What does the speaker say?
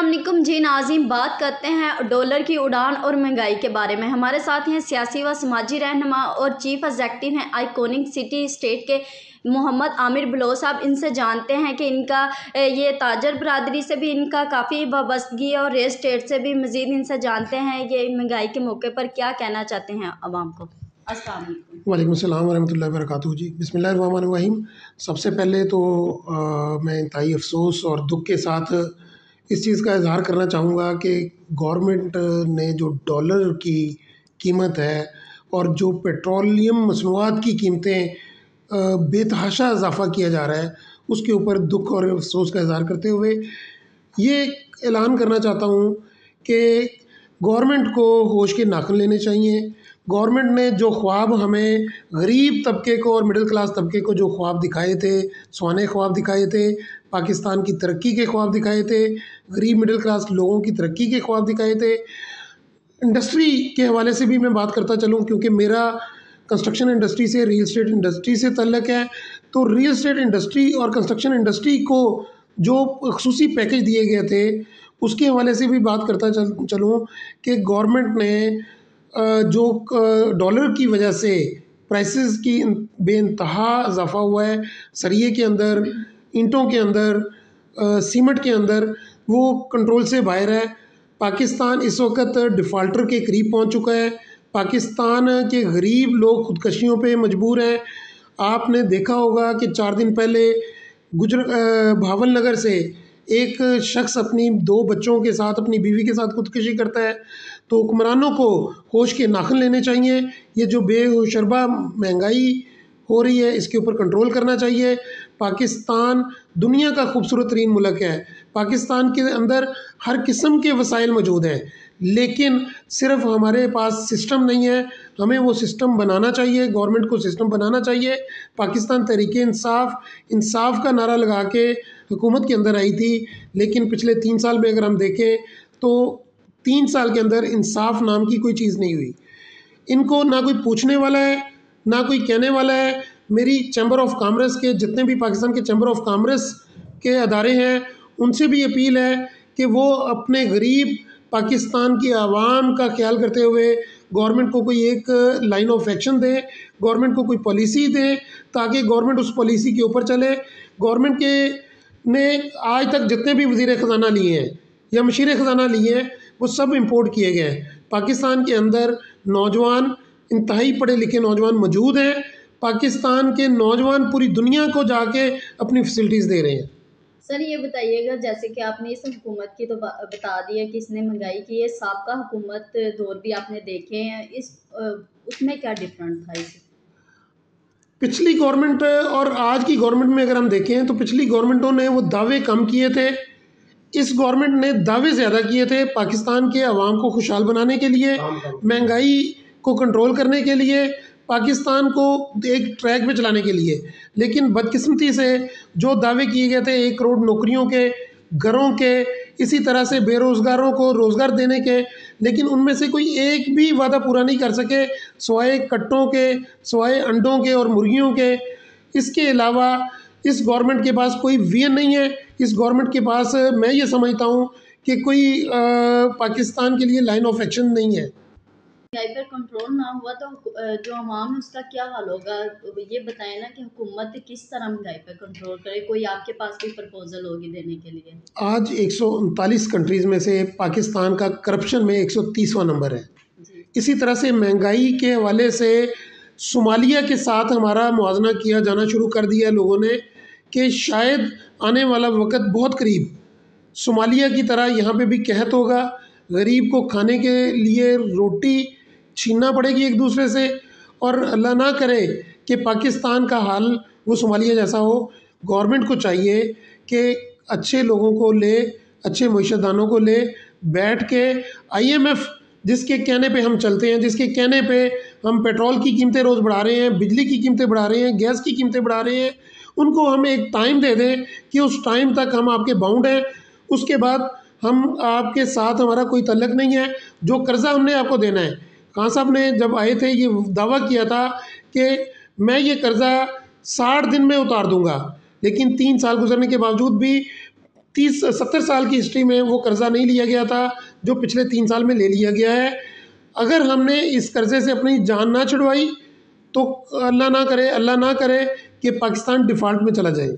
अस्सलामुअलैकुम जी नाज़रीन, बात करते हैं डॉलर की उड़ान और महंगाई के बारे में। हमारे साथ हैं सियासी व समाजी रहनुमा और चीफ एग्जेक्टिव हैं आइकॉनिक सिटी स्टेट के मोहम्मद आमिर बलोच साहब। इनसे जानते हैं कि इनका ये ताजर बरादरी से भी इनका काफ़ी वाबस्तगी है और रियल स्टेट से भी। मज़ीद इनसे जानते हैं ये महंगाई के मौके पर क्या कहना चाहते हैं आवाम को। अस्सलाम वालेकुम। वालेकुम अस्सलाम वरहमतुल्लाहि वबरकातुहू। जी बिस्मिल्लाहिर्रहमानिर्रहीम। सबसे पहले तो मैं इंतहाई अफसोस और दुख के साथ इस चीज़ का इज़हार करना चाहूँगा कि गवर्नमेंट ने जो डॉलर की कीमत है और जो पेट्रोलियम मसनूआत की कीमतें बेतहाशा इजाफ़ा किया जा रहा है, उसके ऊपर दुख और अफसोस का इज़हार करते हुए ये ऐलान करना चाहता हूँ कि गवर्नमेंट को होश के नाखुन लेने चाहिए। गवर्नमेंट ने जो ख्वाब हमें गरीब तबके को और मिडिल क्लास तबके को जो ख्वाब दिखाए थे, सुहाने ख्वाब दिखाए थे, पाकिस्तान की तरक्की के ख्वाब दिखाए थे, गरीब मिडिल क्लास लोगों की तरक्की के ख्वाब दिखाए थे। इंडस्ट्री के हवाले से भी मैं बात करता चलूँ, क्योंकि मेरा कंस्ट्रक्शन इंडस्ट्री से, रियल इस्टेट इंडस्ट्री से तल्लुक़ है। तो रियल इस्टेट इंडस्ट्री और कंस्ट्रक्शन इंडस्ट्री को जो ख़ुसूसी पैकेज दिए गए थे, उसके हवाले से भी बात करता चलूँ कि गवर्नमेंट ने जो डॉलर की वजह से प्राइसेस की बेइंतहा इजाफ़ा हुआ है, सरिये के अंदर, ईंटों के अंदर, सीमेंट के अंदर, वो कंट्रोल से बाहर है। पाकिस्तान इस वक्त डिफ़ॉल्टर के करीब पहुंच चुका है। पाकिस्तान के गरीब लोग ख़ुदकशियों पे मजबूर हैं। आपने देखा होगा कि 4 दिन पहले भावल नगर से एक शख्स अपनी 2 बच्चों के साथ, अपनी बीवी के साथ ख़ुदकशी करता है। तो हुक्मरानों को होश के नाखुन लेने चाहिए। ये जो बेशर्बा महंगाई हो रही है, इसके ऊपर कंट्रोल करना चाहिए। पाकिस्तान दुनिया का खूबसूरत तरीन मुल्क है। पाकिस्तान के अंदर हर किस्म के वसाइल मौजूद हैं, लेकिन सिर्फ हमारे पास सिस्टम नहीं है। हमें वो सिस्टम बनाना चाहिए, गवर्नमेंट को सिस्टम बनाना चाहिए। पाकिस्तान तहरीक इंसाफ का नारा लगा के हुकूमत के अंदर आई थी, लेकिन पिछले 3 साल में अगर हम देखें तो 3 साल के अंदर इंसाफ नाम की कोई चीज़ नहीं हुई। इनको ना कोई पूछने वाला है, ना कोई कहने वाला है। मेरी चैम्बर ऑफ कॉमर्स के जितने भी पाकिस्तान के चैम्बर ऑफ कॉमर्स के अदारे हैं, उनसे भी अपील है कि वो अपने गरीब पाकिस्तान की आवाम का ख्याल करते हुए गवर्नमेंट को कोई एक line of action they, government को कोई पॉलिसी दे, ताकि गवर्नमेंट उस पॉलिसी के ऊपर चले। गवर्नमेंट के ने आज तक जितने भी वज़ीर ख़ज़ाना लिए हैं या मशीर ख़ज़ाना लिए हैं, वो सब इंपोर्ट किए गए हैं। पाकिस्तान के अंदर नौजवान, इंतहाई पढ़े लिखे नौजवान मौजूद हैं। पाकिस्तान के नौजवान पूरी दुनिया को जाके अपनी फैसिलिटीज़ दे रहे हैं। सर ये बताइएगा, जैसे कि आपने इस हुकूमत की तो बता दी है कि इसने महंगाई की है, साबका हुकूमत दौर भी आपने देखे हैं, उसमें क्या डिफरेंट था इस पिछली गवर्नमेंट और आज की गवर्नमेंट में अगर हम देखें तो पिछली गवर्नमेंटों ने वो दावे कम किए थे, इस गवर्नमेंट ने दावे ज़्यादा किए थे पाकिस्तान के अवाम को खुशहाल बनाने के लिए, महंगाई को कंट्रोल करने के लिए, पाकिस्तान को एक ट्रैक पे चलाने के लिए। लेकिन बदकिस्मती से जो दावे किए गए थे 1 करोड़ नौकरियों के, घरों के, इसी तरह से बेरोज़गारों को रोज़गार देने के, लेकिन उनमें से कोई एक भी वादा पूरा नहीं कर सके, सिवाय कट्टों के, सिवाय अंडों के और मुर्गियों के। इसके अलावा इस गवर्नमेंट के पास कोई विजन नहीं है। इस गवर्नमेंट के पास मैं ये समझता हूँ कि कोई पाकिस्तान के लिए लाइन ऑफ एक्शन नहीं है। महंगाई पर कंट्रोल ना हुआ तो जो अवाम है उसका क्या हाल होगा? ये बताएं ना कि हुकूमत किस तरह महंगाई पर कंट्रोल करे। कोई आपके पास कोई प्रपोजल होगी देने के लिए? आज 139 कंट्रीज़ में से पाकिस्तान का करप्शन में 130वां नंबर है। इसी तरह से महंगाई के हवाले से सोमालिया के साथ हमारा मुआवजा किया जाना शुरू कर दिया लोगों ने कि शायद आने वाला वक्त बहुत करीब सोमालिया की तरह यहाँ पे भी कहत होगा। गरीब को खाने के लिए रोटी छीनना पड़ेगी एक दूसरे से, और अल्लाह ना करे कि पाकिस्तान का हाल वो सोमालिया जैसा हो। गवर्नमेंट को चाहिए कि अच्छे लोगों को ले, अच्छे मुआशदानों को ले, बैठ के IMF जिसके कहने पे हम चलते हैं, जिसके कहने पे हम पेट्रोल की कीमतें रोज़ बढ़ा रहे हैं, बिजली की कीमतें बढ़ा रहे हैं, गैस की कीमतें बढ़ा रहे हैं, उनको हम एक टाइम दे दें कि उस टाइम तक हम आपके बाउंड हैं, उसके बाद हम आपके साथ हमारा कोई तल्लक नहीं है। जो कर्ज़ा हमने आपको देना है, खान साहब ने जब आए थे ये दावा किया था कि मैं ये कर्ज़ा 60 दिन में उतार दूँगा, लेकिन 3 साल गुजरने के बावजूद भी 30-70 साल की हिस्ट्री में वो कर्ज़ा नहीं लिया गया था जो पिछले 3 साल में ले लिया गया है। अगर हमने इस कर्ज़े से अपनी जान ना छुड़वाई तो अल्लाह ना करे कि पाकिस्तान डिफ़ॉल्ट में चला जाए।